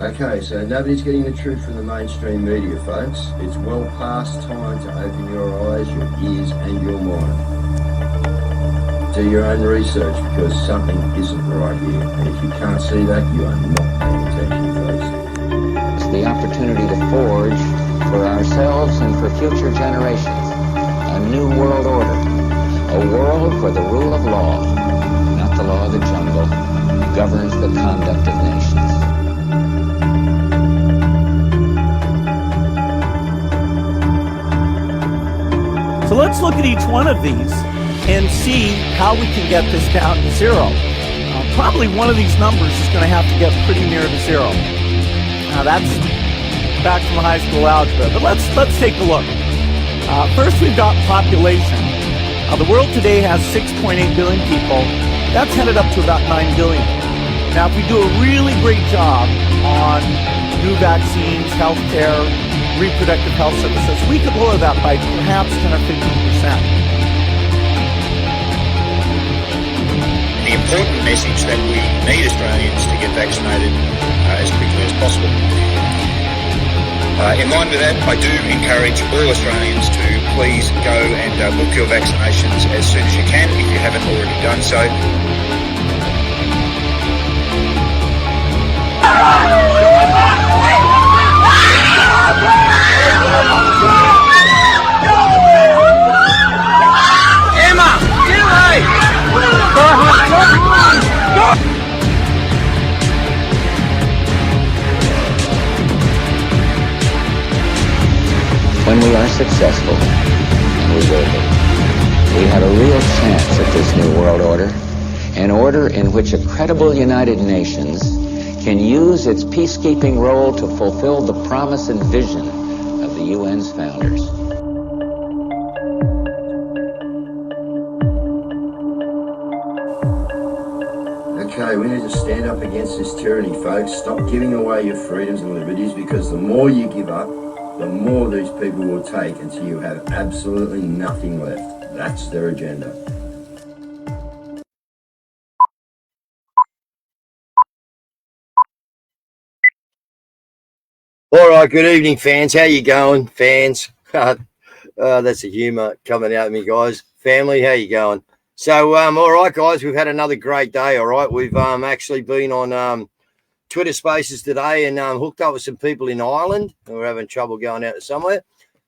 Okay, so nobody's getting the truth from the mainstream media, folks. It's well past time to open your eyes, your ears, and your mind. Do your own research because something isn't right here. And if you can't see that, you are not paying attention, folks. It's the opportunity to forge for ourselves and for future generations a new world order. A world where the rule of law, not the law of the jungle, governs the conduct of nations. So let's look at each one of these and see how we can get this down to zero. Probably one of these numbers is going to have to get pretty near to zero. Now that's back from high school algebra, but let's take a look. First, we've got population. The world today has 6.8 billion people. That's headed up to about 9 billion. Now, if we do a really great job on new vaccines, healthcare, reproductive health services, we could lower that by perhaps 10 or 15%. The important message that we need Australians to get vaccinated as quickly as possible. In line with that, I do encourage all Australians to please go and book your vaccinations as soon as you can if you haven't already done so. Emma, get away! When we are successful, and we will be, we have a real chance at this new world order, an order in which a credible United Nations can use its peacekeeping role to fulfill the promise and vision of the UN's founders. Okay, we need to stand up against this tyranny, folks. Stop giving away your freedoms and liberties, because the more you give up, the more these people will take until you have absolutely nothing left. That's their agenda. All right, good evening, fans. How you going, fans? That's the humour coming out of me, guys. Family, how you going? So, all right, guys, we've had another great day, all right? We've actually been on Twitter Spaces today and hooked up with some people in Ireland. We're having trouble going out to somewhere.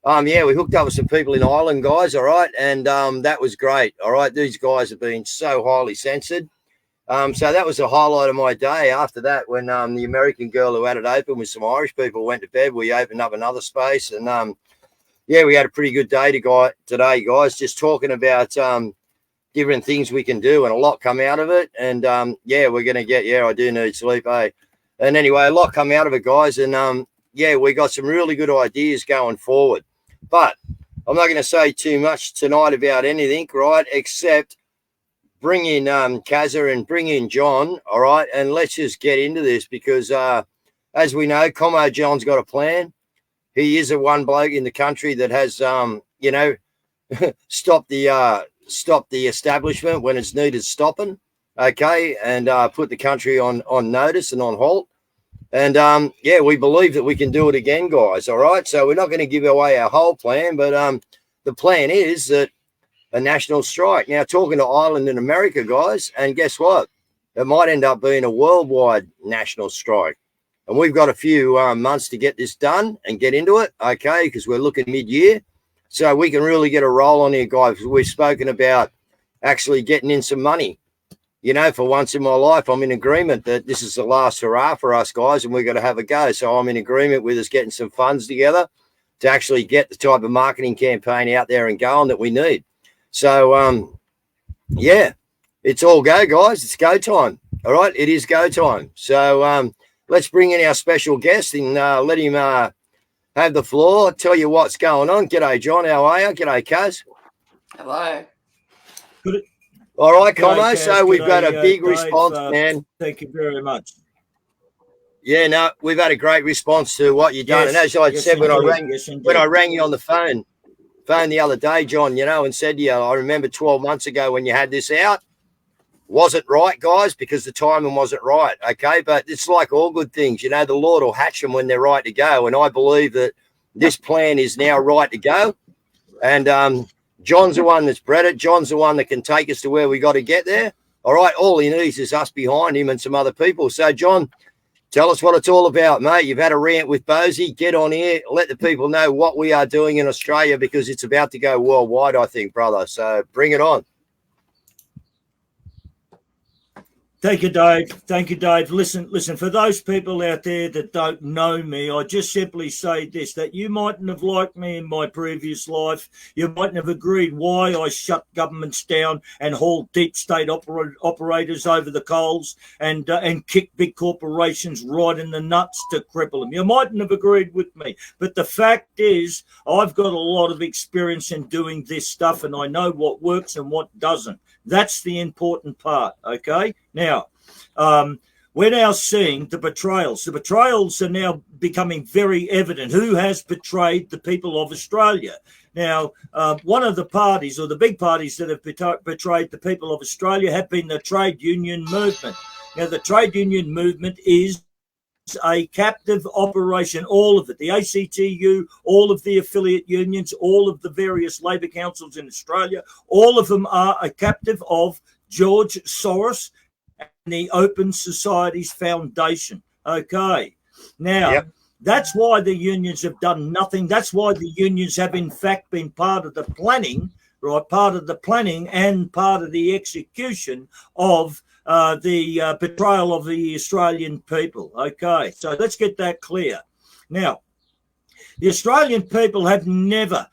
Yeah, we hooked up with some people in Ireland, guys, all right? And that was great, all right? These guys have been so highly censored. So that was the highlight of my day. After that, when the American girl who had it open with some Irish people went to bed, we opened up another space. And, yeah, we had a pretty good day today, guys, just talking about different things we can do, and a lot come out of it. And, yeah, we're going to get, I do need sleep, eh? And anyway, a lot come out of it, guys. And, yeah, we got some really good ideas going forward. But I'm not going to say too much tonight about anything, right, except bring in Kazza and bring in John, all right, and let's just get into this because, as we know, Commo John's got a plan. He is the one bloke in the country that has, you know, stopped the establishment when it's needed stopping, okay, and put the country on notice and on halt. And, yeah, we believe that we can do it again, guys, all right? So we're not going to give away our whole plan, but the plan is that a national strike. Now, talking to Ireland and America, guys, and guess what? It might end up being a worldwide national strike. And we've got a few months to get this done and get into it, okay, because we're looking mid-year. So we can really get a roll on here, guys. We've spoken about actually getting in some money. You know, for once in my life, I'm in agreement that this is the last hurrah for us, guys, and we're going to have a go. So I'm in agreement with us getting some funds together to actually get the type of marketing campaign out there and going that we need. So, yeah, it's all go, guys. It's go time. All right, it is go time. So let's bring in our special guest and let him have the floor, tell you what's going on. G'day, John. How are you? G'day, Kaz. Hello. Good. All right, Commo. So we've got a big response, man. Thank you very much. Yeah, no, we've had a great response to what you've done. Yes, and as I said when I rang you on the phone the other day, John, you know, and said, yeah, I remember 12 months ago when you had this out, wasn't right, guys, because the timing wasn't right, okay? But it's like all good things. You know, the Lord will hatch them when they're right to go, and I believe that this plan is now right to go. And John's the one that's bred it. John's the one that can take us to where we got to get there. All right, all he needs is us behind him and some other people. So, John, tell us what it's all about, mate. You've had a rant with Bosie. Get on here. Let the people know what we are doing in Australia, because it's about to go worldwide, I think, brother. So bring it on. Thank you, Dave. Thank you, Dave. Listen, for those people out there that don't know me, I just simply say this, that you mightn't have liked me in my previous life. You mightn't have agreed why I shut governments down and hauled deep state operators over the coals and kicked big corporations right in the nuts to cripple them. You mightn't have agreed with me. But the fact is, I've got a lot of experience in doing this stuff, and I know what works and what doesn't. That's the important part, okay? Now, we're now seeing the betrayals. The betrayals are now becoming very evident. Who has betrayed the people of Australia? Now, one of the parties, or the big parties that have betrayed the people of Australia, have been the trade union movement. Now, the trade union movement is a captive operation, all of it, the ACTU, all of the affiliate unions, all of the various labour councils in Australia, all of them are a captive of George Soros and the Open Societies Foundation. Okay. Now, That's why the unions have done nothing. That's why the unions have, in fact, been part of the planning, right? Part of the planning and part of the execution of the betrayal of the Australian people. Okay, so let's get that clear. Now, the Australian people have never,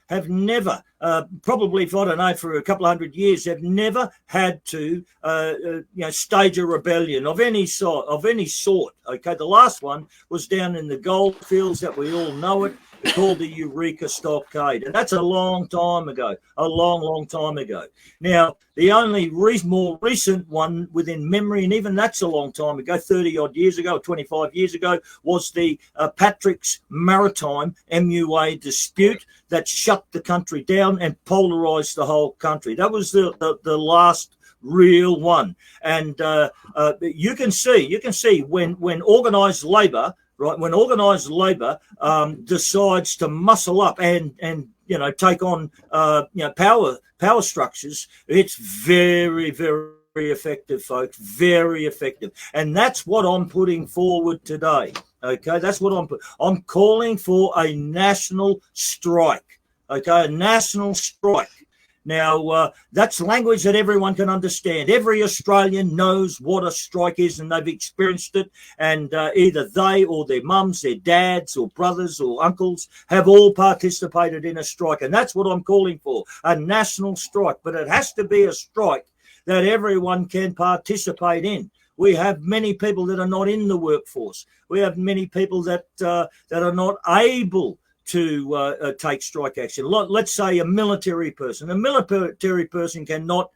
probably, if I don't know, for a couple of hundred years, have never had to, stage a rebellion of any sort. Okay, the last one was down in the gold fields that we all know it, called the Eureka Stockade, and that's a long time ago, a long time ago. Now, the only more recent one within memory, and even that's a long time ago, 30-odd years ago, 25 years ago, was the Patrick's Maritime MUA dispute that shut the country down and polarised the whole country. That was the last real one. And you can see when organised labour, right, when organised labour decides to muscle up and take on power structures, it's very, very effective, folks. Very effective, and that's what I'm putting forward today. Okay, that's what I'm calling for a national strike. Okay, a national strike. Now, that's language that everyone can understand. Every Australian knows what a strike is, and they've experienced it. And either they or their mums, their dads or brothers or uncles have all participated in a strike. And that's what I'm calling for, a national strike. But it has to be a strike that everyone can participate in. We have many people that are not in the workforce. We have many people that are not able to take strike action. Let's say a military person. A military person cannot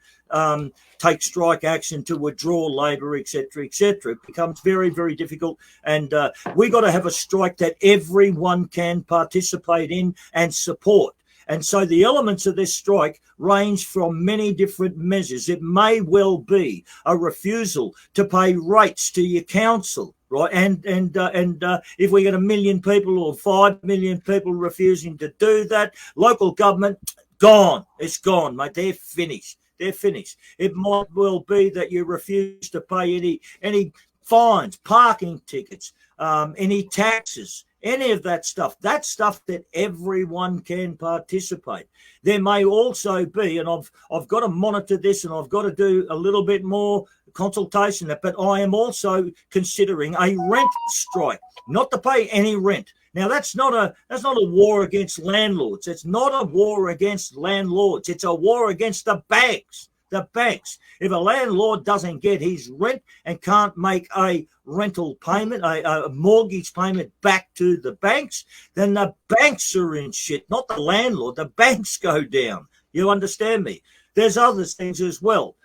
take strike action to withdraw labour, etc., etc. It becomes very, very difficult, and we got to have a strike that everyone can participate in and support. And so the elements of this strike range from many different measures. It may well be a refusal to pay rates to your council, right? And if we get 1 million people or 5 million people refusing to do that, local government, gone. It's gone, mate. They're finished. They're finished. It might well be that you refuse to pay any fines, parking tickets, any taxes, any of that stuff. That's stuff that everyone can participate. There may also be, and I've got to monitor this, and I've got to do a little bit more consultation, but I am also considering a rent strike, not to pay any rent. Now, that's not a war against landlords. It's not a war against landlords. It's a war against the banks. The banks. If a landlord doesn't get his rent and can't make a rental payment, a mortgage payment back to the banks, then the banks are in shit, not the landlord. The banks go down. You understand me? There's other things as well.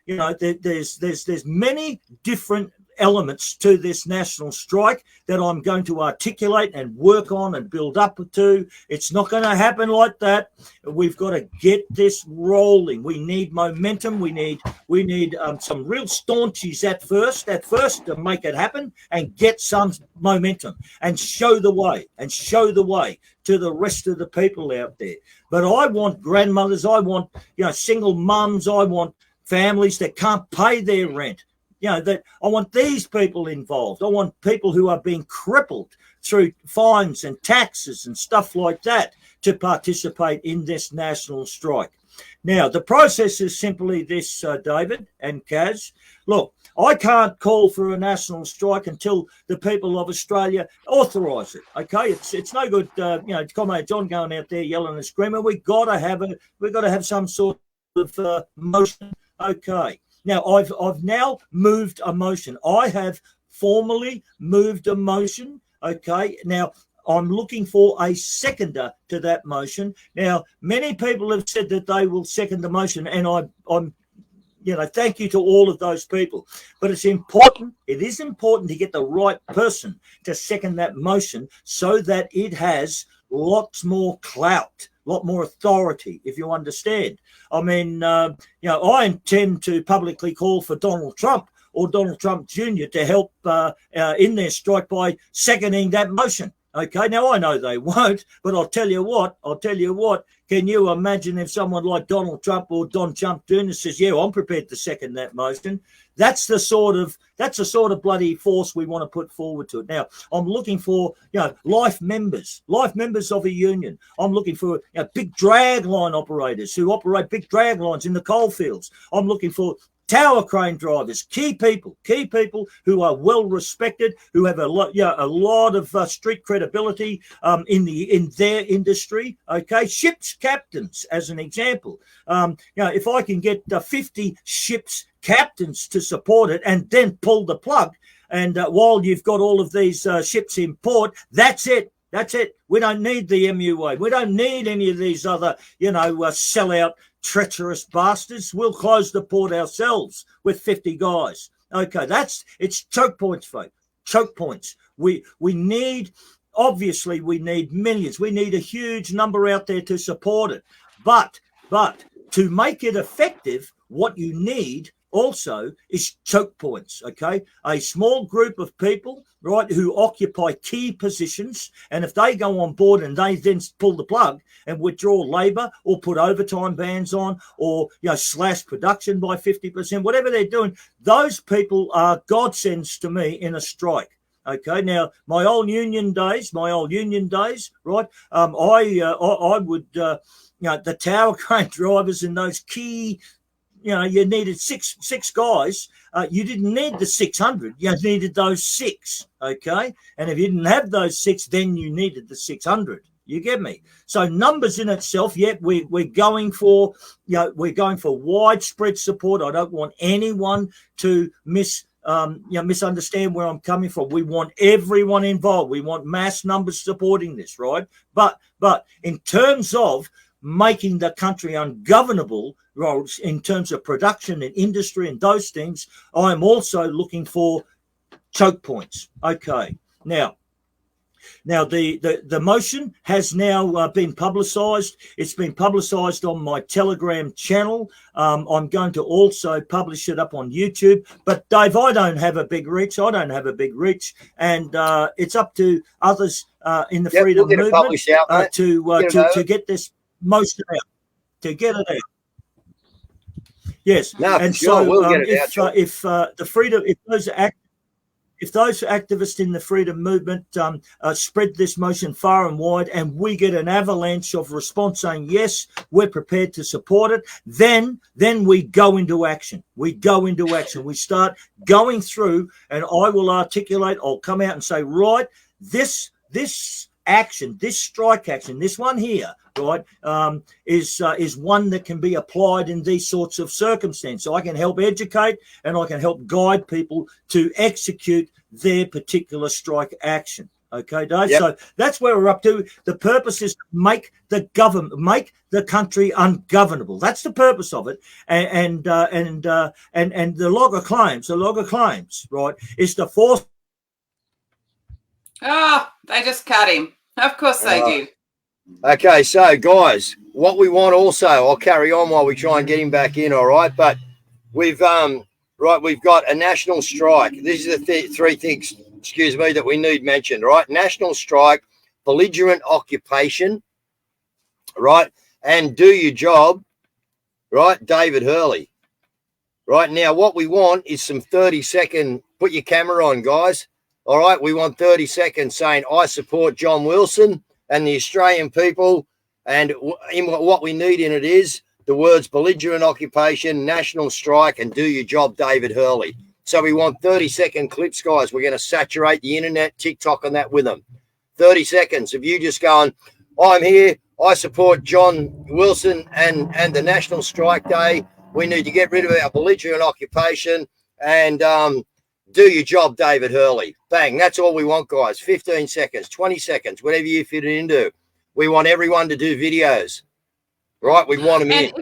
There's many different elements to this national strike that I'm going to articulate and work on and build up to. It's not going to happen like that. We've got to get this rolling. We need momentum. We need some real staunchies at first to make it happen and get some momentum and show the way to the rest of the people out there. But I want grandmothers. I want, single mums. I want families that can't pay their rent. That I want these people involved. I want people who are being crippled through fines and taxes and stuff like that to participate in this national strike. Now, the process is simply this, David and Kaz. Look, I can't call for a national strike until the people of Australia authorise it. Okay, it's no good, Commo John going out there yelling and screaming. We've got to have some sort of motion. Okay. Now, I've now moved a motion. I have formally moved a motion. Okay. Now, I'm looking for a seconder to that motion. Now, many people have said that they will second the motion, and I'm thank you to all of those people. But it is important to get the right person to second that motion so that it has lots more clout, a lot more authority, if you understand. I mean, I intend to publicly call for Donald Trump or Donald Trump Jr. to help in their strike by seconding that motion. Okay, now I know they won't, but I'll tell you what, can you imagine if someone like Donald Trump or Don Trump Jr. says, yeah, I'm prepared to second that motion? That's the sort of bloody force we want to put forward to it. Now, I'm looking for, life members of a union. I'm looking for big drag line operators who operate big drag lines in the coalfields. I'm looking for tower crane drivers, key people who are well respected, who have a lot of street credibility in their industry. Okay, ships captains, as an example. If I can get 50 ships captains to support it and then pull the plug, and while you've got all of these ships in port, that's it. That's it. We don't need the MUA. We don't need any of these other, sellout, treacherous bastards. We'll close the port ourselves with 50 guys. Okay, it's choke points, folks. Choke points. We need millions. We need a huge number out there to support it. But to make it effective, what you need also is choke points, okay? A small group of people, right, who occupy key positions, and if they go on board and they then pull the plug and withdraw labour or put overtime bans on or, slash production by 50%, whatever they're doing, those people are godsends to me in a strike. Okay, now my old union days, right? I would, the tower crane drivers and those key, you needed six guys. You didn't need the 600. You needed those 6. Okay, and if you didn't have those 6, then you needed the 600. You get me? So numbers in itself, yet we're going for widespread support. I don't want anyone to misunderstand where I'm coming from. We want everyone involved. We want mass numbers supporting this, right? But in terms of making the country ungovernable, in terms of production and industry and those things, I'm also looking for choke points. Okay, now the motion has now been publicised. It's been publicised on my Telegram channel. I'm going to also publish it up on YouTube. But Dave, I don't have a big reach. And it's up to others in the freedom movement to get this motion out, to get it out. Yes, no, and sure, so we'll get it out, if those activists in the freedom movement spread this motion far and wide, and we get an avalanche of response saying yes, we're prepared to support it, then we go into action. We start going through, and I will articulate. I'll come out and say, right, this action, this strike action, this one here, right, is one that can be applied in these sorts of circumstances. So I can help educate and I can help guide people to execute their particular strike action. Okay, Dave. Yep. So that's where we're up to. The purpose is to make the government, make the country ungovernable. That's the purpose of it. And the log of claims, right, is to force. Oh, they just cut him. Of course they did. Okay, so guys, what we want also, I'll carry on while we try and get him back in, all right? But we've got a national strike. These are the three things, excuse me, that we need mentioned, right? National strike, belligerent occupation, right? And do your job, right? David Hurley. Right now, what we want is some 30-second, put your camera on, guys. All right, we want 30 seconds saying, I support John Wilson and the Australian people. And what we need in it is the words belligerent occupation, national strike, and do your job, David Hurley. So we want 30-second clips, guys. We're going to saturate the internet, TikTok, and that with them. 30 seconds of you just going, I'm here, I support John Wilson and the National Strike Day. We need to get rid of our belligerent occupation and do your job, David Hurley. Bang, that's all we want, guys. 15 seconds, 20 seconds, whatever you fit it into. We want everyone to do videos, right? We want them in.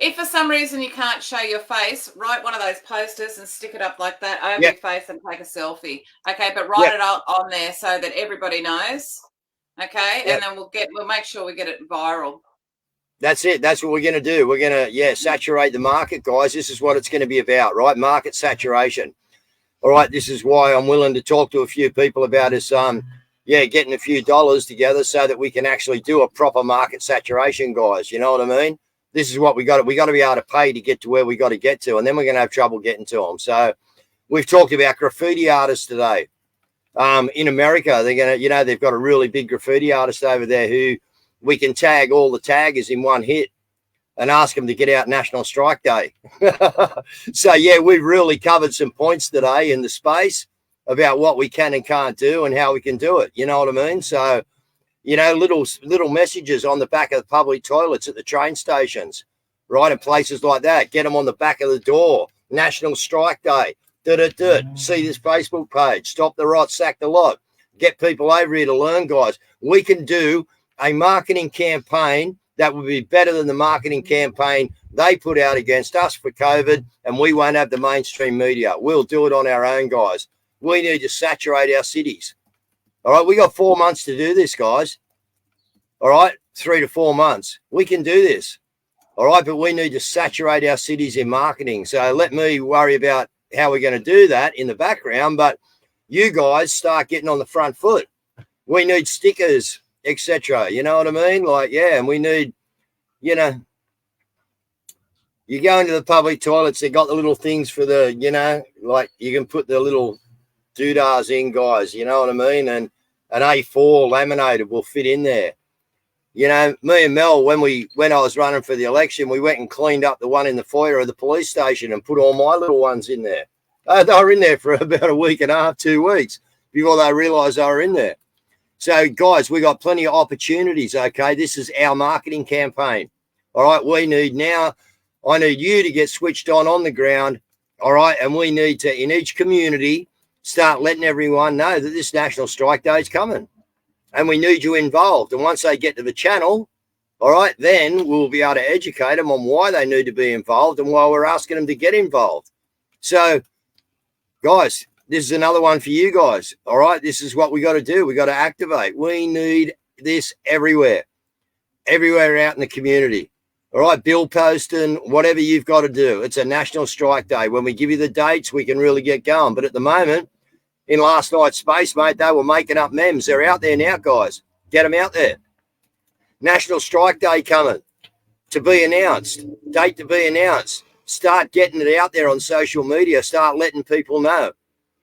If for some reason you can't show your face, write one of those posters and stick it up like that over your face and take a selfie. Okay, but write it on there so that everybody knows. Okay, and then we'll make sure we get it viral. That's it. That's what we're going to do. We're going to, saturate the market, guys. This is what it's going to be about, right? Market saturation. All right, this is why I'm willing to talk to a few people about us, getting a few dollars together so that we can actually do a proper market saturation, guys. You know what I mean? This is what we got. We got to be able to pay to get to where we got to get to, and then we're going to have trouble getting to them. So we've talked about graffiti artists today. In America, they're going to, they've got a really big graffiti artist over there who we can tag all the taggers in one hit and ask them to get out National Strike Day. So, we've really covered some points today in the space about what we can and can't do and how we can do it. You know what I mean? So, little messages on the back of the public toilets at the train stations, right, and places like that. Get them on the back of the door. National Strike Day. See this Facebook page. Stop the rot, sack the lot. Get people over here to learn, guys. We can do a marketing campaign that would be better than the marketing campaign they put out against us for COVID, and we won't have the mainstream media. We'll do it on our own, guys. We need to saturate our cities. All right, we got 4 months to do this, guys. All right, 3 to 4 months. We can do this. All right, but we need to saturate our cities in marketing. So let me worry about how we're going to do that in the background, but you guys start getting on the front foot. We need stickers, etc. You know what I mean? And we need, you go into the public toilets, they got the little things for the, you can put the little doodahs in, guys, you know what I mean? And an A4 laminated will fit in there. Me and Mel, when I was running for the election, we went and cleaned up the one in the foyer of the police station and put all my little ones in there. They were in there for about a week and a half, 2 weeks before they realised they were in there. So, guys, we got plenty of opportunities, okay? This is our marketing campaign, all right? I need you to get switched on the ground, all right? And we need to, in each community, start letting everyone know that this National Strike Day is coming. And we need you involved. And once they get to the channel, all right, then we'll be able to educate them on why they need to be involved and why we're asking them to get involved. So, guys, this is another one for you guys. All right, this is what we got to do. We got to activate. We need this everywhere out in the community. All right, bill posting, whatever you've got to do. It's a National Strike Day. When we give you the dates, we can really get going. But at the moment, in last night's space, mate, they were making up memes. They're out there now, guys. Get them out there. National Strike Day coming to be announced. Date to be announced. Start getting it out there on social media. Start letting people know,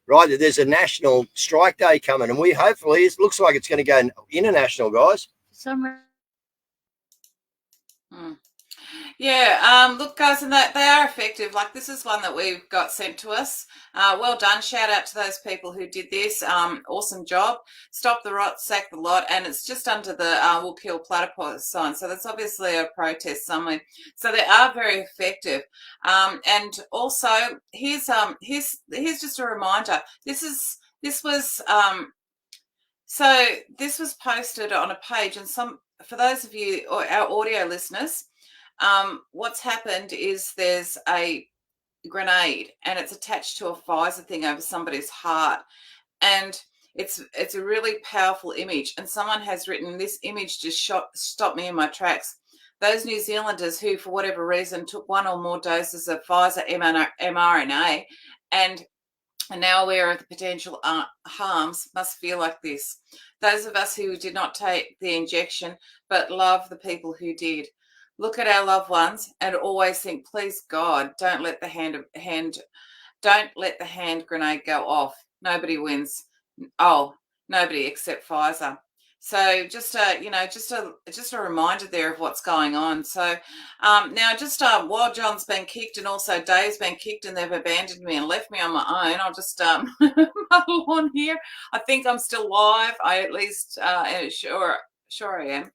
right, that there's a National Strike Day coming. And we hopefully, it looks like it's going to go international, guys. Look, guys, and they are effective. Like, this is one that we've got sent to us. Well done. Shout out to those people who did this. Awesome job. Stop the rot, sack the lot. And it's just under the We'll Kill Platypus sign. So that's obviously a protest somewhere. So they are very effective. And also, here's just a reminder. This was So this was posted on a page, and for those of you or our audio listeners, what's happened is there's a grenade and it's attached to a Pfizer thing over somebody's heart, and it's a really powerful image. And someone has written, this image just stopped me in my tracks. Those New Zealanders who, for whatever reason, took one or more doses of Pfizer mRNA and are now aware of the potential harms must feel like this. Those of us who did not take the injection but love the people who did. Look at our loved ones and always think, please God, don't let the hand grenade go off. Nobody wins. Oh, nobody except Pfizer. So just a reminder there of what's going on. So now while John's been kicked and also Dave's been kicked and they've abandoned me and left me on my own, I'll just muddle on here. I think I'm still live. I at least sure I am.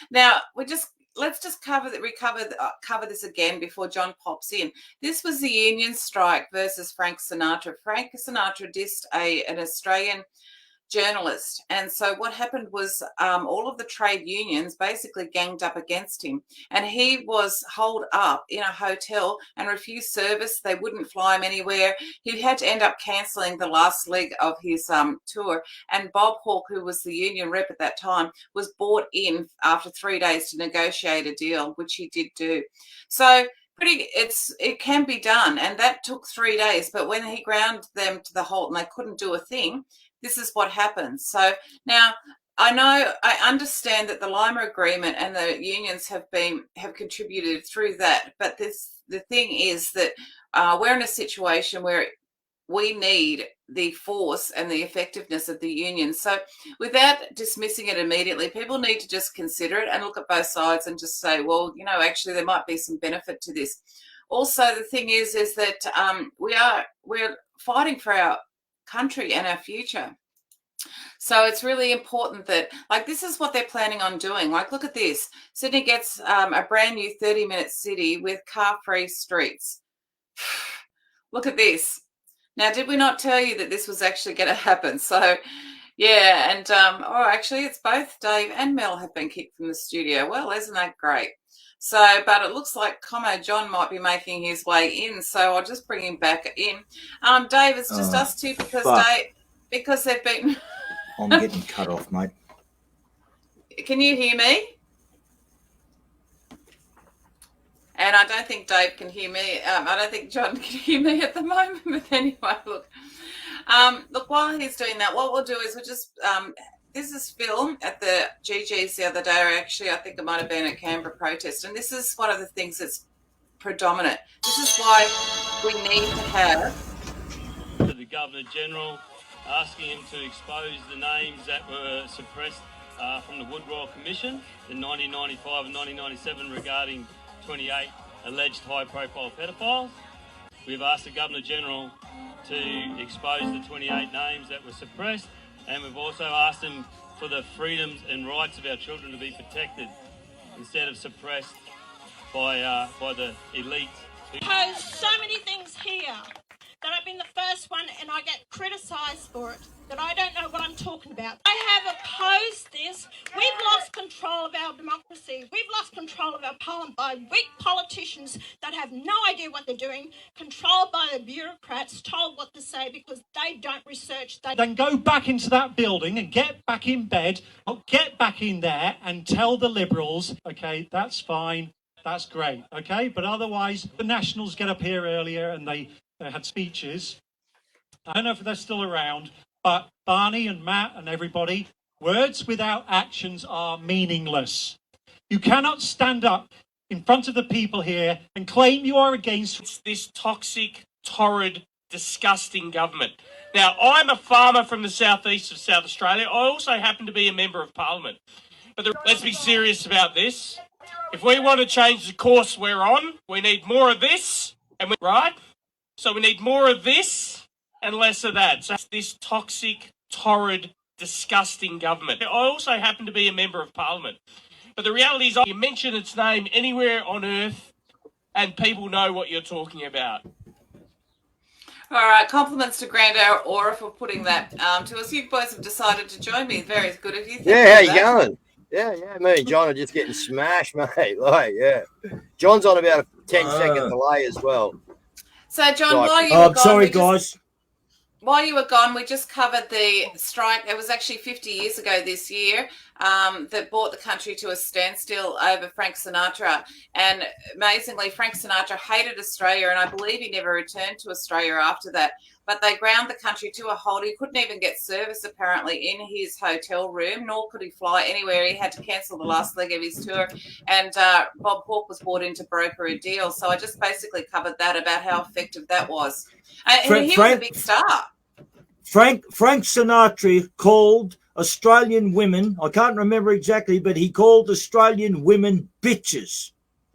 Now let's just cover this again before John pops in. This was the union strike versus Frank Sinatra. Frank Sinatra dissed an Australian journalist, and so what happened was all of the trade unions basically ganged up against him, and he was holed up in a hotel and refused service. They wouldn't fly him anywhere. He had to end up cancelling the last leg of his tour, and Bob Hawke, who was the union rep at that time, was brought in after 3 days to negotiate a deal, which he did do. So it can be done, and that took 3 days, but when he ground them to the halt and they couldn't do a thing, this is what happens. So now I understand that the Lima Agreement and the unions have contributed through that, but the thing is that we're in a situation where we need the force and the effectiveness of the union. So without dismissing it immediately, people need to just consider it and look at both sides and just say, well, actually there might be some benefit to this. Also, the thing is that we're fighting for our country and our future. So it's really important that, this is what they're planning on doing. Look at this. Sydney gets a brand new 30-minute city with car-free streets. Look at this. Now, did we not tell you that this was actually going to happen? So, yeah, and, actually, it's both Dave and Mel have been kicked from the studio. Well, isn't that great? So, but it looks like Commo John might be making his way in, so I'll just bring him back in. Dave, it's just us two because they've been... I'm getting cut off, mate. Can you hear me? And I don't think Dave can hear me. I don't think John can hear me at the moment. But anyway, look, while he's doing that, what we'll do is we'll just... this is Phil at the GG's the other day, or actually I think it might have been at Canberra protest, and this is one of the things that's predominant. This is why we need to have... The Governor-General asking him to expose the names that were suppressed from the Wood Royal Commission in 1995 and 1997 regarding 28 alleged high-profile pedophiles. We've asked the Governor-General to expose the 28 names that were suppressed, and we've also asked him for the freedoms and rights of our children to be protected instead of suppressed by the elite. There's so many things here that I've been the first one and I get criticised for it, that I don't know what I'm talking about. I have opposed this. We've lost control of our democracy. We've lost control of our parliament by weak politicians that have no idea what they're doing, controlled by the bureaucrats, told what to say because they don't research. Then go back into that building and get back in bed, or get back in there and tell the Liberals, okay, that's fine, that's great, okay? But otherwise, the Nationals get up here earlier and they had speeches. I don't know if they're still around, but Barney and Matt and everybody, words without actions are meaningless. You cannot stand up in front of the people here and claim you are against this toxic, torrid, disgusting government. Now, I'm a farmer from the southeast of South Australia. I also happen to be a member of Parliament. But let's be serious about this. If we want to change the course we're on, we need more of this, right? So we need more of this and less of that. So this toxic, torrid, disgusting government. I also happen to be a member of Parliament. But the reality is, you mention its name anywhere on earth and people know what you're talking about. All right, compliments to Grand Aura for putting that to us. You boys have decided to join me. Very good of you. Thank Yeah, how you you for that. going? Yeah. Me and John are just getting smashed, mate. Like, yeah. John's on about a 10-second delay as well. So, John, Like, while you were gone, sorry, guys. While you were gone, we just covered the strike. It was actually 50 years ago this year that brought the country to a standstill over Frank Sinatra. And amazingly, Frank Sinatra hated Australia, and I believe he never returned to Australia after that. But they ground the country to a halt. He couldn't even get service, apparently, in his hotel room, nor could he fly anywhere. He had to cancel the last leg of his tour. And Bob Hawke was brought in to broker a deal. So I just basically covered that, about how effective that was. And he was a big star. Frank Sinatra called Australian women, I can't remember exactly, but he called Australian women bitches,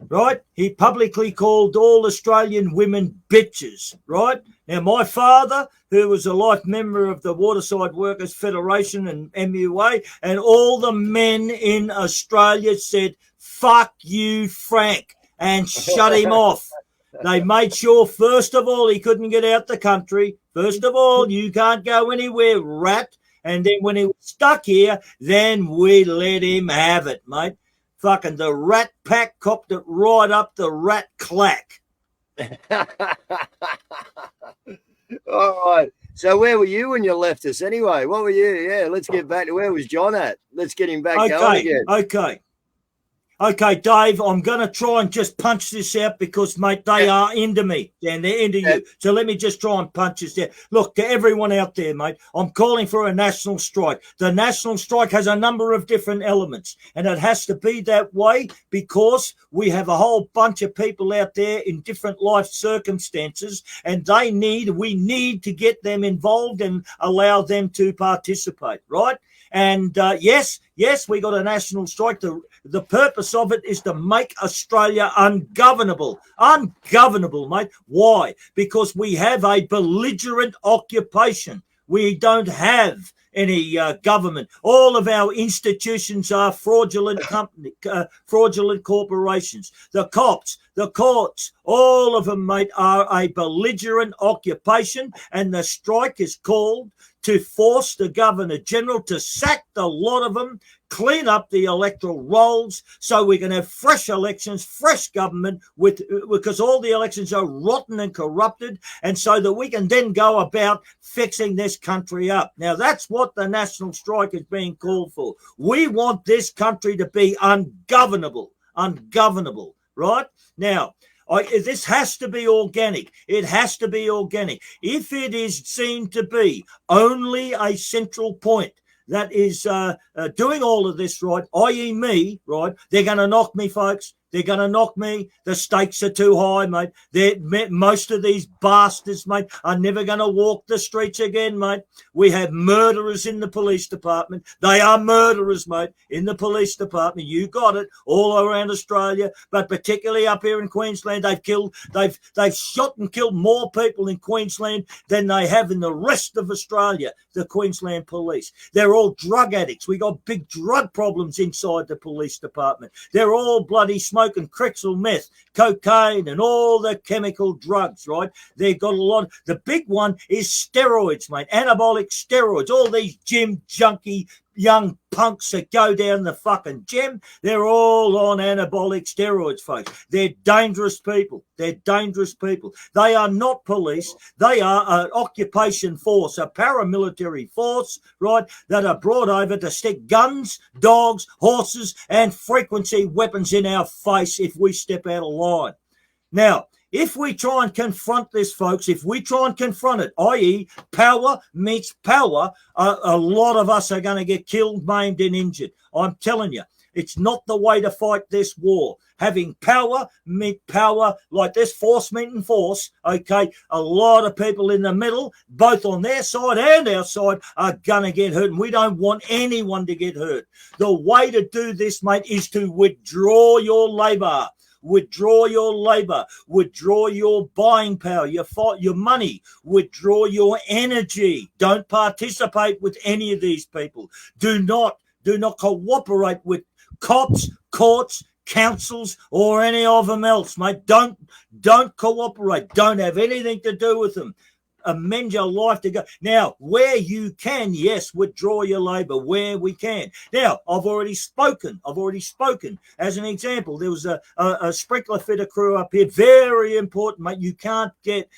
right? He publicly called all Australian women bitches, right? Now, my father, who was a life member of the Waterside Workers Federation and MUA, and all the men in Australia said, fuck you, Frank, and shut him off. They made sure, first of all, he couldn't get out the country. First of all, you can't go anywhere, rat. And then when he was stuck here, then we let him have it, mate. Fucking the rat pack copped it right up the rat clack. all right. So where were you when you left us anyway? What were you? Yeah, let's get back to where was John at? Let's get him back going again. Okay, Dave, I'm going to try and just punch this out because, mate, they are into me and they're into you. So let me just try and punch this out. Look, to everyone out there, mate, I'm calling for a national strike. The national strike has a number of different elements, and it has to be that way because we have a whole bunch of people out there in different life circumstances, and we need to get them involved and allow them to participate, right? And yes, we got a national strike. The purpose of it is to make Australia ungovernable. Ungovernable, mate. Why? Because we have a belligerent occupation. We don't have any government. All of our institutions are fraudulent corporations. The cops, the courts, all of them, mate, are a belligerent occupation, and the strike is called to force the Governor-General to sack the lot of them, clean up the electoral rolls so we can have fresh elections, fresh government, because all the elections are rotten and corrupted, and so that we can then go about fixing this country up. Now, that's what the national strike is being called for. We want this country to be ungovernable, right? Now, this has to be organic. It has to be organic. If it is seen to be only a central point that is doing all of this, right, i.e. me, right, they're going to knock me, folks. They're going to knock me. The stakes are too high, mate. Most of these bastards, mate, are never going to walk the streets again, mate. We have murderers in the police department. They are murderers, mate, in the police department. You got it all around Australia, but particularly up here in Queensland, they've shot and killed more people in Queensland than they have in the rest of Australia, the Queensland police. They're all drug addicts. We got big drug problems inside the police department. They're all bloody smoking crystal meth, cocaine, and all the chemical drugs, right? They've got a lot. The big one is steroids, mate, anabolic steroids. All these gym junkie young punks that go down the fucking gym, they're all on anabolic steroids, folks. They're dangerous people. They're dangerous people. They are not police. They are an occupation force, a paramilitary force, right, that are brought over to stick guns, dogs, horses, and frequency weapons in our face if we step out of line. Now, if we try and confront this, folks, if we try and confront it, i.e. power meets power, a lot of us are going to get killed, maimed, and injured. I'm telling you, it's not the way to fight this war. Having power meet power, like this, force meeting force, okay, a lot of people in the middle, both on their side and our side, are going to get hurt, and we don't want anyone to get hurt. The way to do this, mate, is to withdraw your labour. Withdraw your labor, withdraw your buying power, your money, withdraw your energy. Don't participate with any of these people. Do not cooperate with cops, courts, councils, or any of them else, mate. Don't cooperate. Don't have anything to do with them. amend your life to go. Now, where you can, yes, withdraw your labour where we can. Now, I've already spoken. As an example, there was a sprinkler fitter crew up here. Very important, mate. You can't get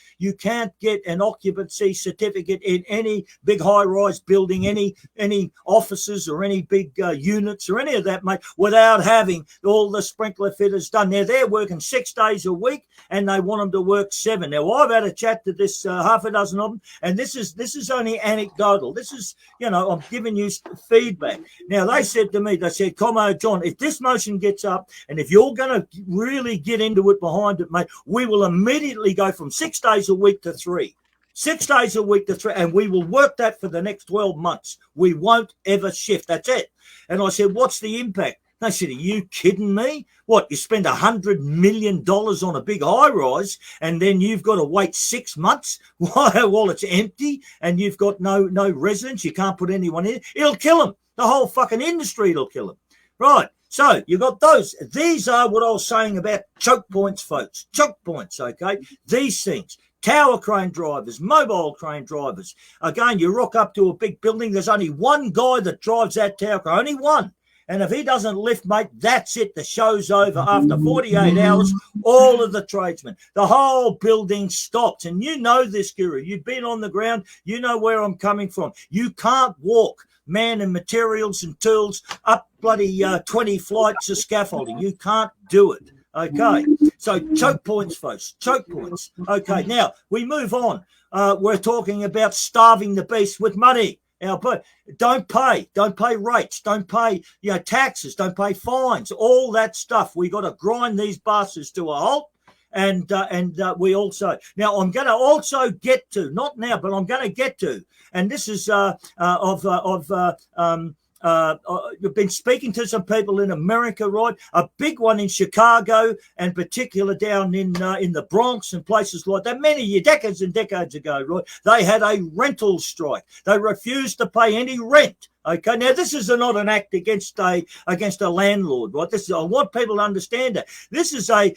an occupancy certificate in any big high-rise building, any offices or any big units or any of that, mate, without having all the sprinkler fitters done. Now, they're working 6 days a week, and they want them to work 7. Now, I've had a chat to this half a dozen of them, and this is only anecdotal. This is, I'm giving you feedback. Now, they said to me, Commo John, if this motion gets up, and if you're going to really get into it behind it, mate, we will immediately go from 6 days a week to 3. 6 days a week to 3, and we will work that for the next 12 months. We won't ever shift. That's it. And I said, what's the impact? They said, are you kidding me? What, you spend $100 million on a big high-rise and then you've got to wait 6 months while it's empty and you've got no residents, you can't put anyone in? It'll kill them. The whole fucking industry will kill them. Right, so you got those. These are what I was saying about choke points, folks. Choke points, okay? These things. Tower crane drivers, mobile crane drivers. Again, you rock up to a big building, there's only one guy that drives that tower crane, only one. And if he doesn't lift, mate, that's it. The show's over. After 48 hours, all of the tradesmen, the whole building stops. And you know this, Guru. You've been on the ground. You know where I'm coming from. You can't walk man and materials and tools up bloody 20 flights of scaffolding. You can't do it. Okay. So choke points, folks. Choke points. Okay. Now, we move on. We're talking about starving the beast with money. But don't pay rates, don't pay taxes, don't pay fines, all that stuff. We got to grind these bastards to a halt, and we also now I'm going to also get to, not now, but I'm going to get to, and this is you've been speaking to some people in America, right? A big one in Chicago, and particular down in the Bronx and places like that. Many decades and decades ago, right? They had a rental strike. They refused to pay any rent. Okay, now this is not an act against a landlord, right? I want people to understand that this is a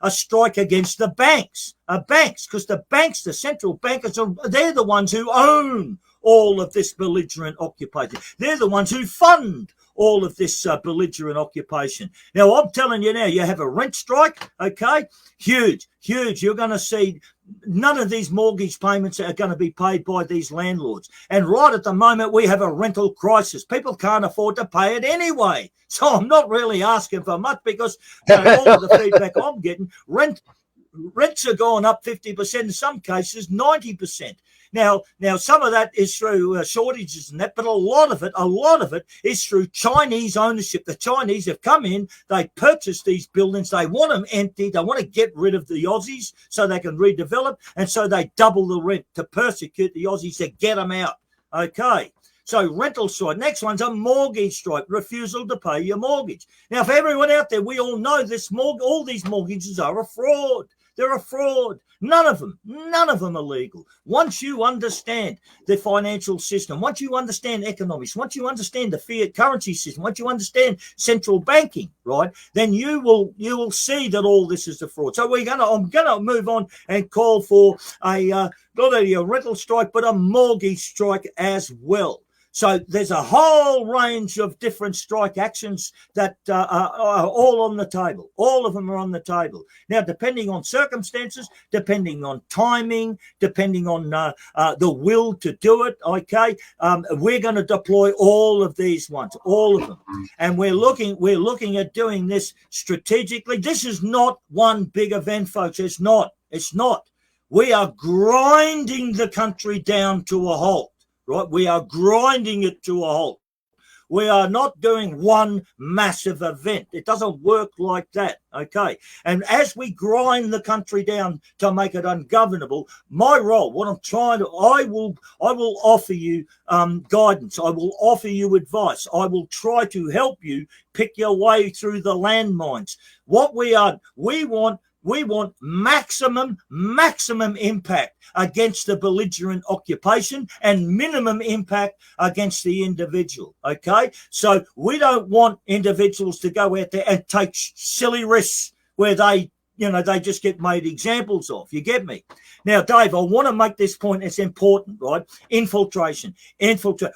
strike against the banks, because the banks, the central bankers, they're the ones who own all of this belligerent occupation. They're the ones who fund all of this belligerent occupation. Now, I'm telling you now, you have a rent strike, okay? Huge. You're going to see none of these mortgage payments are going to be paid by these landlords. And right at the moment, we have a rental crisis. People can't afford to pay it anyway. So I'm not really asking for much because all of the feedback I'm getting, rents are going up 50%, in some cases 90%. Now, some of that is through shortages and that, but a lot of it is through Chinese ownership. The Chinese have come in, they purchased these buildings, they want them empty, they want to get rid of the Aussies so they can redevelop, and so they double the rent to persecute the Aussies to get them out. Okay. So rental strike. Next one's a mortgage strike, refusal to pay your mortgage. Now, for everyone out there, we all know this. All these mortgages are a fraud. They're a fraud. None of them are legal. Once you understand the financial system, once you understand economics, once you understand the fiat currency system, once you understand central banking, right, then you will see that all this is a fraud. So I'm gonna move on and call for not only a rental strike but a mortgage strike as well. So there's a whole range of different strike actions that are all on the table. All of them are on the table. Now, depending on circumstances, depending on timing, depending on the will to do it, okay, we're going to deploy all of these ones, all of them. And we're looking at doing this strategically. This is not one big event, folks. It's not. We are grinding the country down to a halt. Right, we are grinding it to a halt. We are not doing one massive event. It doesn't work like that, okay? And as we grind the country down to make it ungovernable, my role, what I'm trying to, I will offer you guidance. I will offer you advice. I will try to help you pick your way through the landmines. We want maximum impact against the belligerent occupation and minimum impact against the individual, okay? So we don't want individuals to go out there and take silly risks where they they just get made examples of. You get me? Now, Dave, I want to make this point. It's important, right? Infiltration.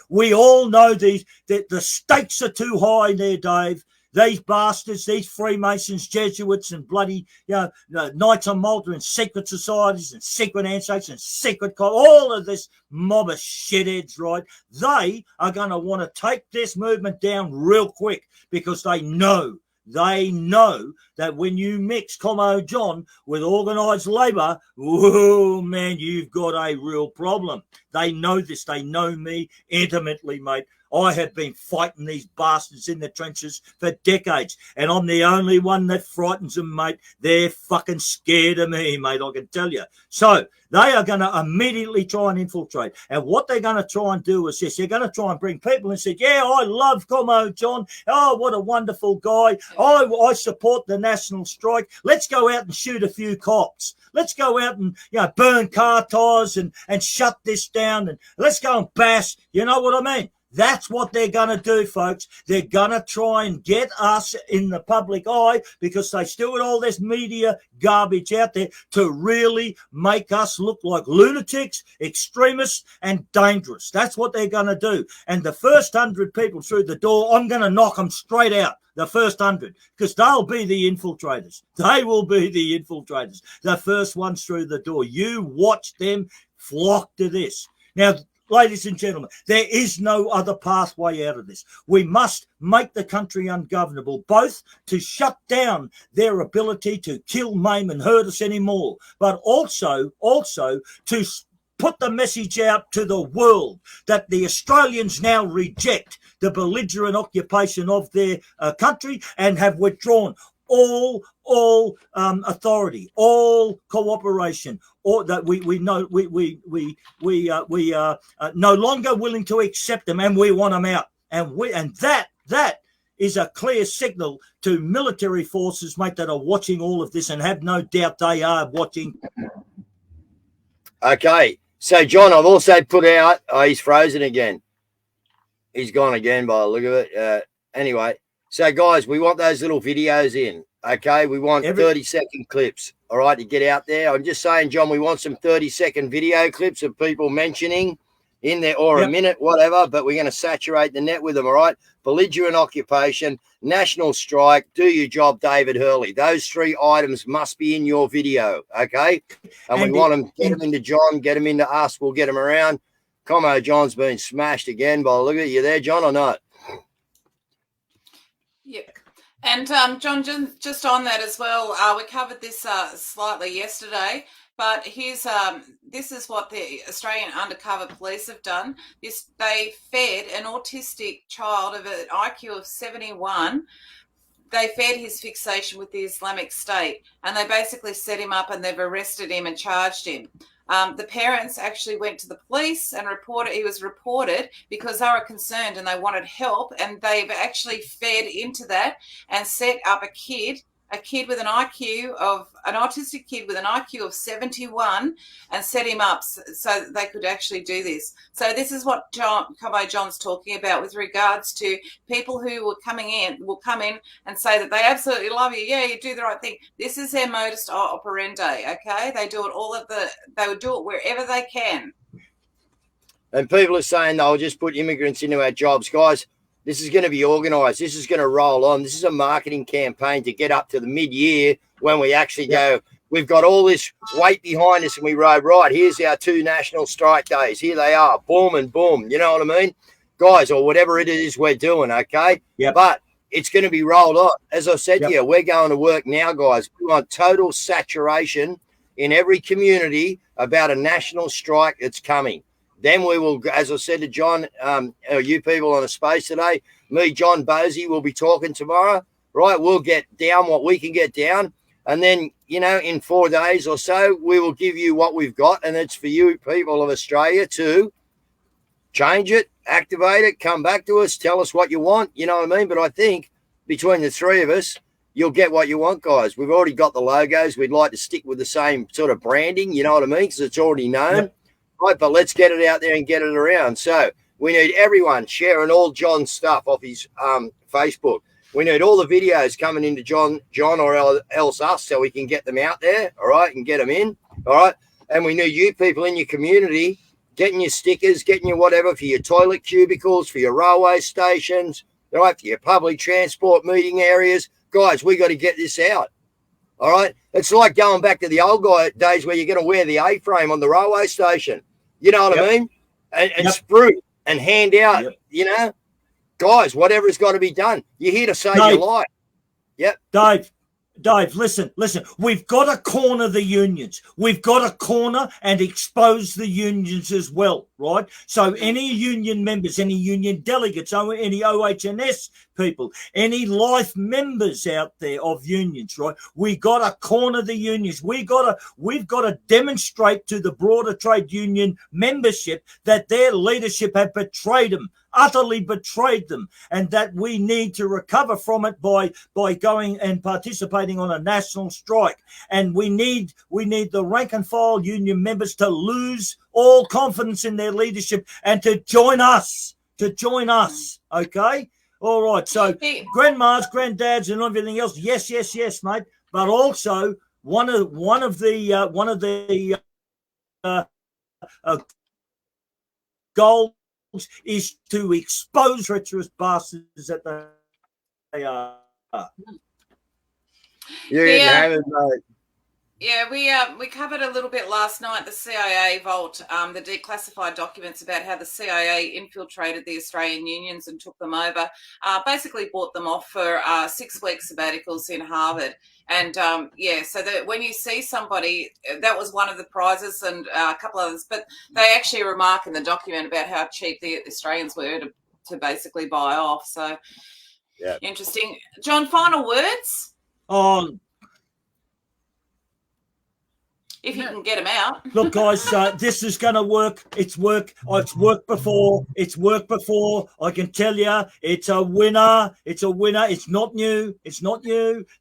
We all know that the stakes are too high there, Dave. These bastards, these Freemasons, Jesuits, and bloody Knights of Malta and secret societies and secret handshakes and secret all of this mob of shitheads, right? They are going to want to take this movement down real quick because they know that when you mix Commo John with organised labour, oh man, you've got a real problem. They know this. They know me intimately, mate. I have been fighting these bastards in the trenches for decades, and I'm the only one that frightens them, mate. They're fucking scared of me, mate, I can tell you. So they are going to immediately try and infiltrate. And what they're going to try and do is this. They're going to try and bring people and say, yeah, I love Commo John. Oh, what a wonderful guy. I support the national strike. Let's go out and shoot a few cops. Let's go out and burn car tires and shut this down. And let's go and bash. You know what I mean? That's what they're going to do, folks. They're going to try and get us in the public eye because they still got all this media garbage out there to really make us look like lunatics, extremists, and dangerous. That's what they're going to do. And the first 100 people through the door, I'm going to knock them straight out. The first 100, because they'll be the infiltrators. They will be the infiltrators. The first ones through the door. You watch them flock to this. Now, ladies and gentlemen, there is no other pathway out of this. We must make the country ungovernable, both to shut down their ability to kill, maim, and hurt us anymore, but also to put the message out to the world that the Australians now reject the belligerent occupation of their country and have withdrawn all authority, all cooperation, or that we are no longer willing to accept them, and we want them out, and that is a clear signal to military forces, mate, that are watching all of this, and have no doubt they are watching. Okay, so John, I've also put out. Oh, he's frozen again. He's gone again by the look of it. Anyway. So, guys, we want those little videos in, okay? We want 30-second clips, all right, to get out there. I'm just saying, John, we want some 30-second video clips of people mentioning in there, or a minute, whatever, but we're going to saturate the net with them, all right? Belligerent occupation, national strike, do your job, David Hurley. Those 3 items must be in your video, okay? And we want them, get them into John, get them into us, we'll get them around. Commo John's been smashed again by the look of it. You there, John, or not? Yeah. And John, just on that as well, we covered this slightly yesterday, but here's this is what the Australian undercover police have done. They fed an autistic child of an IQ of 71. They fed his fixation with the Islamic State, and they basically set him up, and they've arrested him and charged him. The parents actually went to the police and he was reported because they were concerned and they wanted help, and they've actually fed into that and set up a kid with an autistic kid with an IQ of 71, and set him up so that they could actually do this. So this is what Commo John's talking about with regards to people who will come in and say that they absolutely love you. Yeah, you do the right thing. This is their modus operandi, okay? They do it they would do it wherever they can. And people are saying they'll just put immigrants into our jobs. Guys, this is going to be organised. This is going to roll on. This is a marketing campaign to get up to the mid-year when we actually go, we've got all this weight behind us, and we rode, right, here's our 2 national strike days. Here they are, boom and boom. You know what I mean? Guys, or whatever it is we're doing, okay? Yeah. But it's going to be rolled on. As I said to you, we're going to work now, guys. We want total saturation in every community about a national strike that's coming. Then we will, as I said to John, you people on a space today, me, John Bosey, will be talking tomorrow, right? We'll get down what we can get down. And then, in 4 days or so, we will give you what we've got. And it's for you people of Australia to change it, activate it, come back to us, tell us what you want. You know what I mean? But I think between the 3 of us, you'll get what you want, guys. We've already got the logos. We'd like to stick with the same sort of branding. You know what I mean? Because it's already known. Yep. Right, but let's get it out there and get it around. So we need everyone sharing all John's stuff off his Facebook. We need all the videos coming into John or else us so we can get them out there, all right, and get them in, all right? And we need you people in your community getting your stickers, getting your whatever for your toilet cubicles, for your railway stations, all right, for your public transport meeting areas. Guys, we got to get this out, all right? It's like going back to the old days where you're going to wear the A-frame on the railway station. You know what I mean? And sprue and hand out, you know? Guys, whatever's got to be done. You're here to save your life. Yep. Dave, listen. We've got to corner the unions. We've got to corner and expose the unions as well, right? So any union members, any union delegates, any OHS people, any life members out there of unions, right? We got to corner the unions. We've got to demonstrate to the broader trade union membership that their leadership have betrayed them. Utterly betrayed them, and that we need to recover from it by going and participating on a national strike. And we need the rank and file union members to lose all confidence in their leadership and to join us. Okay, all right. So grandmas, granddads, and everything else. Yes, mate. But also one of the goals is to expose treacherous bastards that they are. We covered a little bit last night the CIA vault, the declassified documents about how the CIA infiltrated the Australian unions and took them over, basically bought them off for 6 week sabbaticals in Harvard. And so that when you see somebody, that was one of the prizes and a couple others, but they actually remark in the document about how cheap the Australians were to basically buy off. So interesting. John, final words? If you can get them out. Look, guys, this is going to work. It's worked before. I can tell you, it's a winner. It's not new.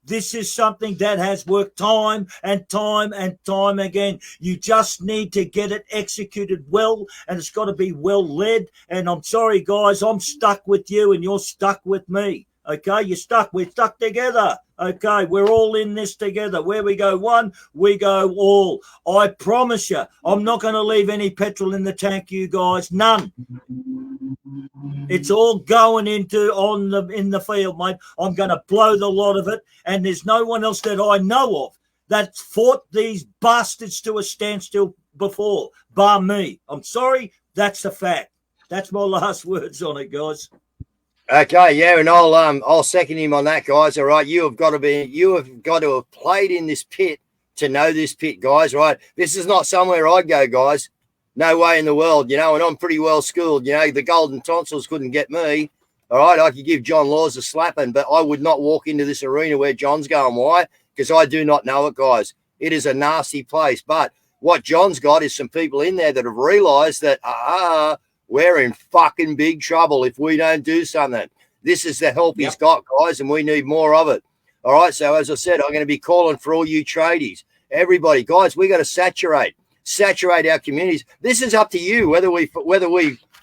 This is something that has worked time and time again. You just need to get it executed well, and it's got to be well led. And I'm sorry, guys, I'm stuck with you, and you're stuck with me. Okay, we're stuck together. Okay, we're all in this together. Where we go one, we go all. I promise you, I'm not going to leave any petrol in the tank, you guys. None. It's all going in the field, mate. I'm going to blow the lot of it, and there's no one else that I know of that's fought these bastards to a standstill before, bar me. I'm sorry, that's a fact. That's my last words on it, guys. Okay, yeah, and I'll second him on that, guys. All right, you have got to have played in this pit to know this pit, guys. Right, this is not somewhere I'd go, guys. No way in the world, you know. And I'm pretty well schooled, you know. The golden tonsils couldn't get me. All right, I could give John Laws a slapping, but I would not walk into this arena where John's going. Why? Because I do not know it, guys. It is a nasty place. But what John's got is some people in there that have realised that we're in fucking big trouble if we don't do something. This is the help he's got, guys, and we need more of it. All right, so as I said, I'm going to be calling for all you tradies. Everybody, guys, we got to saturate our communities. This is up to you whether we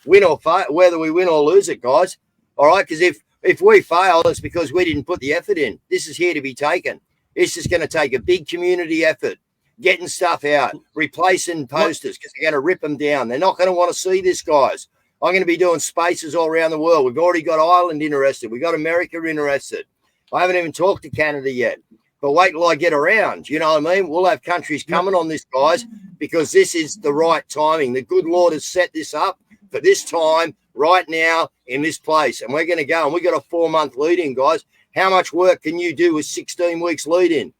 win or lose it, guys. All right, because if we fail, it's because we didn't put the effort in. This is here to be taken. It's just going to take a big community effort. Getting stuff out, replacing posters because they're going to rip them down. They're not going to want to see this, guys. I'm going to be doing spaces all around the world. We've already got Ireland interested. We've got America interested. I haven't even talked to Canada yet. But wait till I get around. You know what I mean? We'll have countries coming on this, guys, because this is the right timing. The good Lord has set this up for this time right now in this place. And we're going to go. And we've got a 4-month lead-in, guys. How much work can you do with 16 weeks lead-in?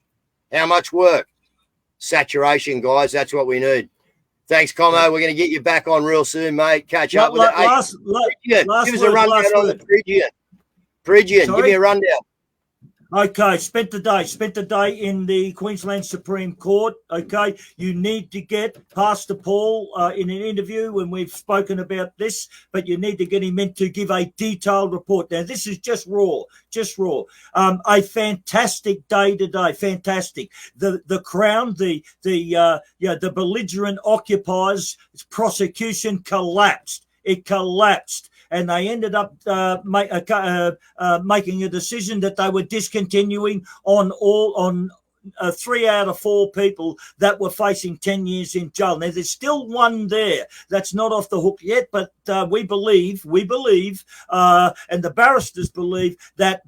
How much work? Saturation, guys. That's what we need. Thanks, Commo. We're going to get you back on real soon, mate. Catch up with it. Give us a rundown on the Phrygian. Give me a rundown. Okay, spent the day in the Queensland Supreme Court. Okay, you need to get Pastor Paul in an interview when we've spoken about this, but you need to get him in to give a detailed report. Now, this is just raw. A fantastic day today, fantastic. The Crown, the belligerent occupiers prosecution collapsed. It collapsed. and they ended up making a decision that they were discontinuing on 3 out of 4 people that were facing 10 years in jail. Now, there's still one there that's not off the hook yet, but we believe, and the barristers believe that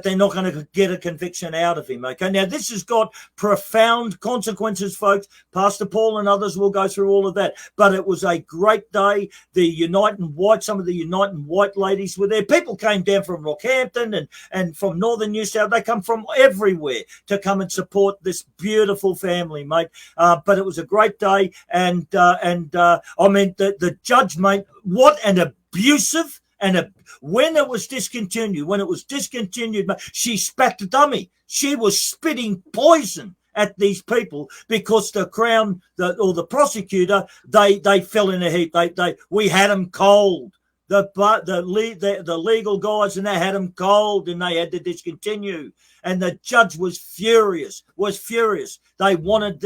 they're not going to get a conviction out of him. Okay, now this has got profound consequences, folks. Pastor Paul and others will go through all of that. But it was a great day. The Uniting White, some of the Uniting White ladies were there. People came down from Rockhampton and from northern New South. They come from everywhere to come and support this beautiful family, mate. But it was a great day, and I mean the judge, mate. What an abusive and when it was discontinued, she spat the dummy. She was spitting poison at these people because the Crown or the prosecutor, they fell in a heap. We had them cold. The legal guys and they had them cold and they had to discontinue. And the judge was furious. They wanted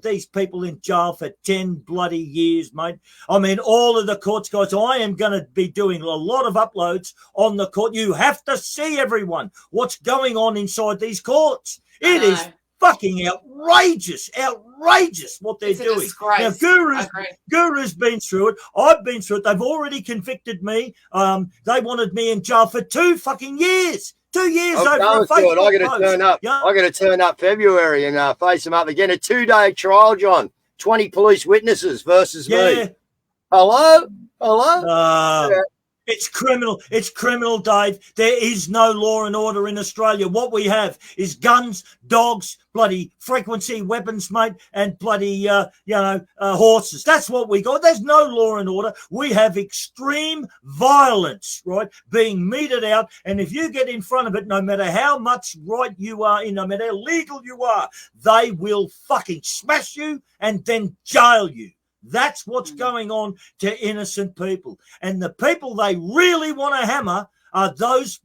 these people in jail for 10 bloody years, mate. I mean, all of the courts, guys, I am going to be doing a lot of uploads on the court. You have to see, everyone, what's going on inside these courts. It is fucking outrageous what they're doing. Now, Guru's been through it. I've been through it. They've already convicted me. They wanted me in jail for 2 fucking years. 2 years over a Facebook I got to turn up. Yeah. I got to turn up February and face them up again. A 2-day trial, John. 20 police witnesses versus me. Hello? It's criminal, Dave. There is no law and order in Australia. What we have is guns, dogs, bloody frequency weapons, mate, and bloody, horses. That's what we got. There's no law and order. We have extreme violence, right, being meted out. And if you get in front of it, no matter how much right you are in, no matter how legal you are, they will fucking smash you and then jail you. That's what's going on to innocent people. And the people they really want to hammer are those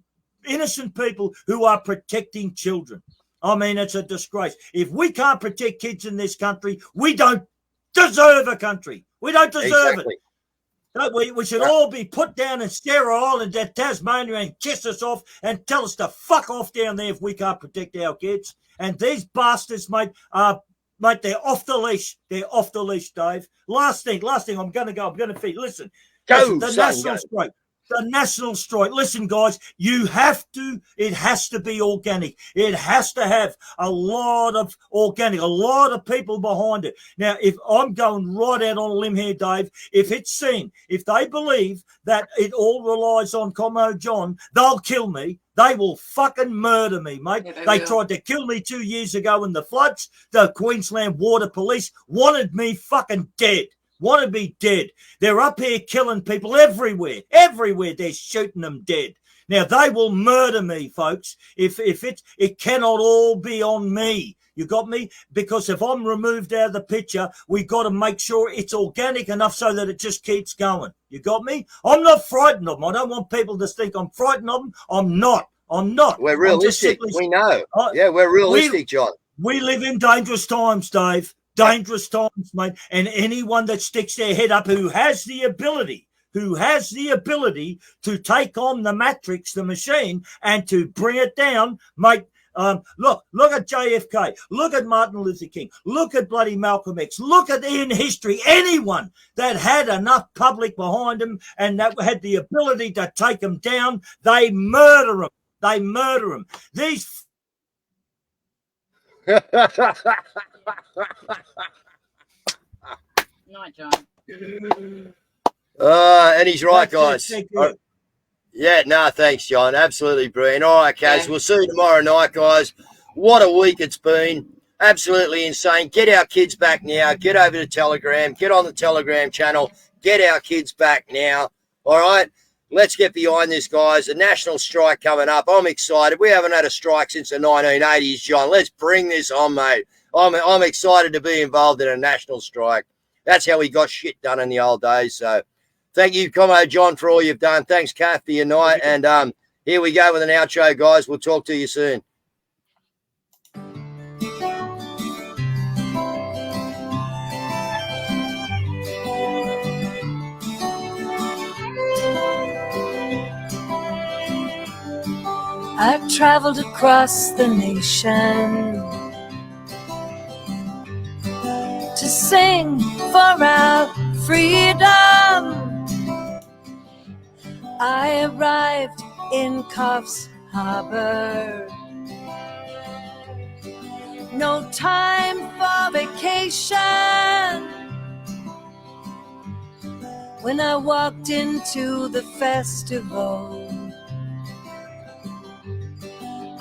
innocent people who are protecting children. I mean, it's a disgrace. If we can't protect kids in this country, we don't deserve a country. We don't deserve it. We should all be put down in Stare Island at Tasmania and kiss us off and tell us to fuck off down there if we can't protect our kids. And these bastards, mate, they're off the leash. They're off the leash, Dave. Last thing, I'm going to feed. Listen, the national strike. Listen, guys, it has to be organic. It has to have a lot of organic, a lot of people behind it. Now, if I'm going right out on a limb here, Dave, if they believe that it all relies on Commo John, they'll kill me. They will fucking murder me, mate. Yeah, they tried to kill me 2 years ago in the floods. The Queensland Water Police wanted me fucking dead. Want to be dead. They're up here killing people everywhere. Everywhere they're shooting them dead. Now they will murder me, folks. It cannot all be on me. You got me? Because if I'm removed out of the picture, we got to make sure it's organic enough so that it just keeps going. You got me? I'm not frightened of them. I don't want people to think I'm frightened of them. I'm not. We're realistic. We know. We're realistic, John. We live in dangerous times, Dave. Dangerous times, mate. And anyone that sticks their head up who has the ability to take on the matrix, the machine, and to bring it down, mate. Look at JFK. Look at Martin Luther King. Look at bloody Malcolm X. Look at in history anyone that had enough public behind them and that had the ability to take them down. They murder them. These. Night, John. And he's right, guys. Thanks, John. Absolutely brilliant. All right, Kaz, we'll see you tomorrow night, guys. What a week it's been. Absolutely insane. Get our kids back now. Get over to Telegram. Get on the Telegram channel. Get our kids back now. All right? Let's get behind this, guys. A national strike coming up. I'm excited. We haven't had a strike since the 1980s, John. Let's bring this on, mate. I'm excited to be involved in a national strike. That's how we got shit done in the old days. So thank you, Commo John, for all you've done. Thanks, Kath, for your night. And here we go with an outro, guys. We'll talk to you soon. I've traveled across the nation to sing for our freedom. I arrived in Coffs Harbour. No time for vacation. When I walked into the festival,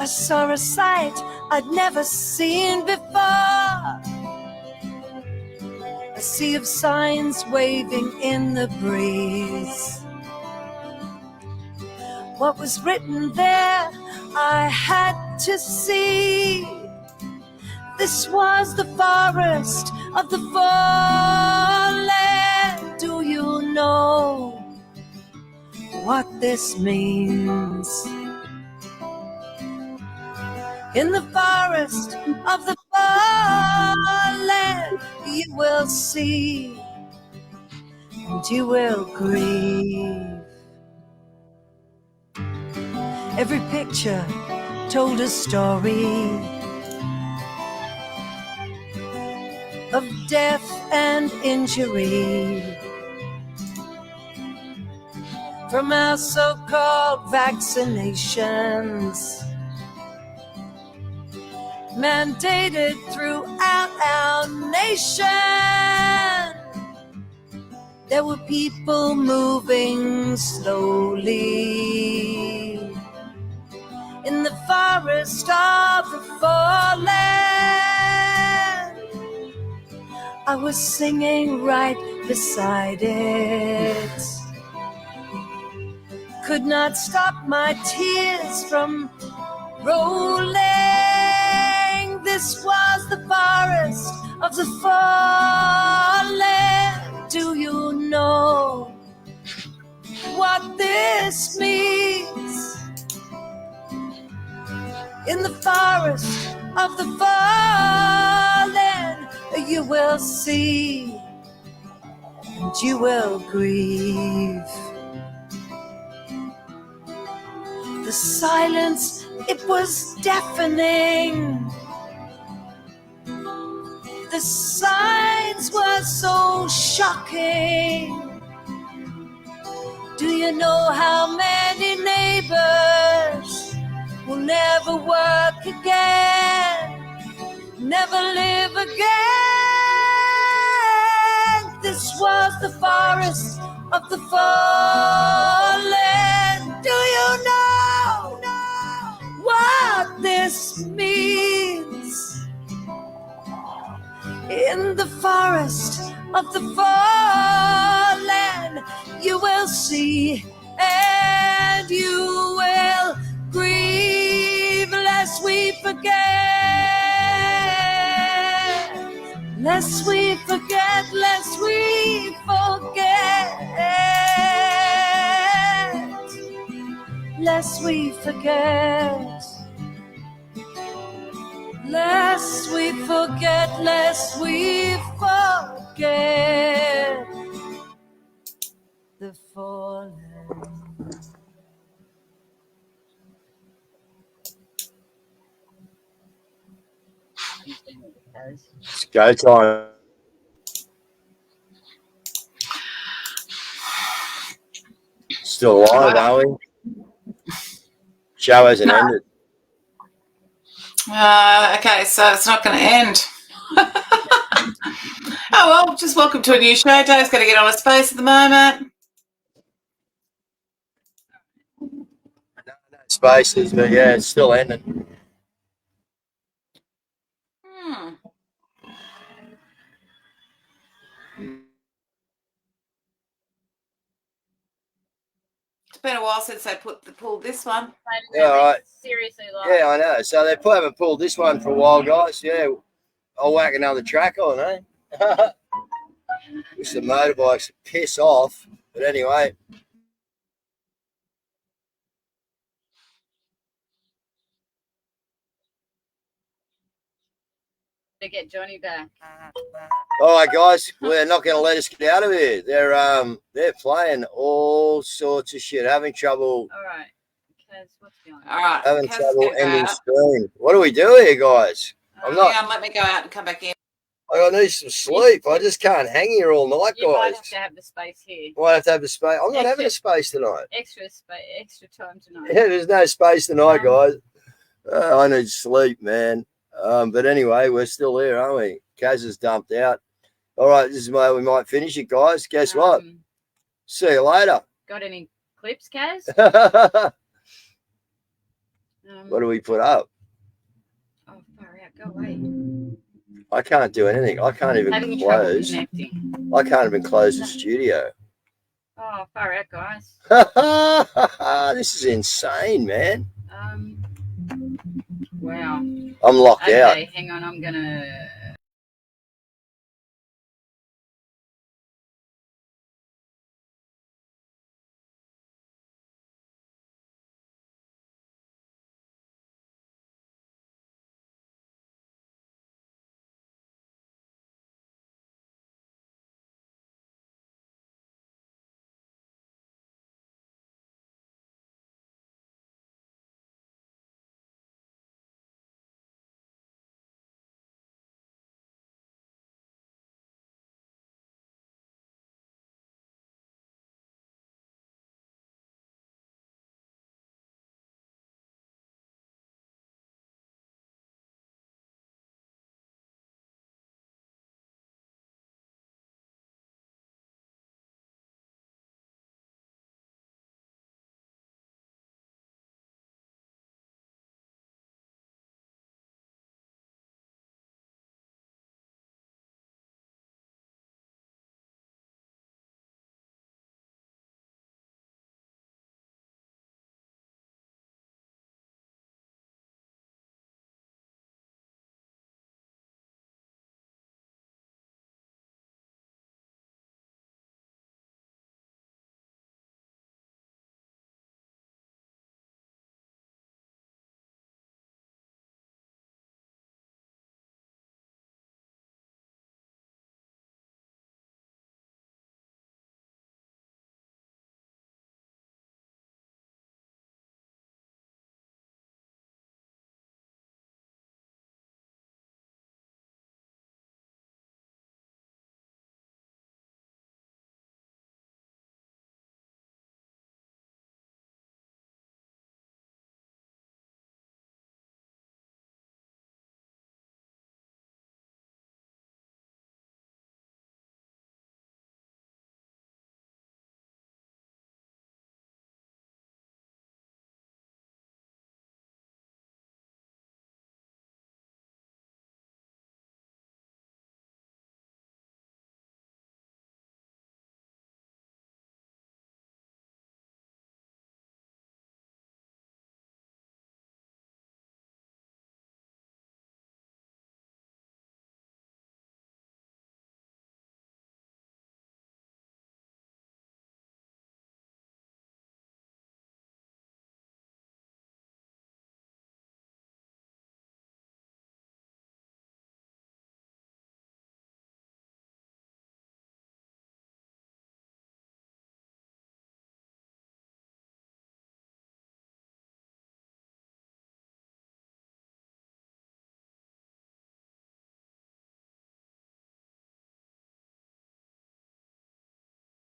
I saw a sight I'd never seen before. A sea of signs waving in the breeze. What was written there, I had to see. This was the forest of the fallen. Do you know what this means? In the forest of the fallen, you will see and you will grieve. Every picture told a story of death and injury. From our so-called vaccinations, mandated throughout our nation, there were people moving slowly in the forest of the fallen. I was singing right beside it. Could not stop my tears from rolling. This was the forest of the fallen. Do you know what this means? In the forest of the fallen, you will see and you will grieve. The silence, it was deafening. The signs were so shocking. Do you know how many neighbors will never work again, never live again? This was the forest of the fallen. Do you know what this means? In the forest of the fallen, you will see and you will grieve, lest we forget, lest we forget, lest we forget, lest we forget. Lest we forget, lest we forget the fallen. It's go time. Still alive, are we? Show hasn't ended. Okay, so it's not going to end. Oh, well, just welcome to a new show. Dave's going to get on a space at the moment. Spaces, but yeah, it's still ending. It's been a while since they pulled this one. Yeah, all right. Seriously, Yeah, I know. So they haven't pulled this one for a while, guys. Yeah, I'll whack another track on, eh? Wish the motorbikes piss off. But anyway. To get Johnny back. All right, guys, we're not going to let us get out of here. They're playing all sorts of shit, having trouble. All right. Kaz, what's going on? All right. Having Kaz is trouble gonna go ending out. stream. What do we do here, guys? I'm not. Hang on, let me go out and come back in. I need some sleep. I just can't hang here all night, You might guys. have to have the space here. Might have to have the space. I'm not Extra- having a space tonight. Extra time tonight. Yeah, there's no space tonight, guys. I need sleep, man. But anyway, we're still here, aren't we? Kaz is dumped out. All right, this is where we might finish it, guys. Guess what? See you later. Got any clips, Kaz? What do we put up? Oh, far out. Go away. I can't do anything. I can't even Having trouble close. connecting. I can't even close the studio. Oh, far out, guys. This is insane, man. Wow. I'm locked out. Okay, hang on. I'm gonna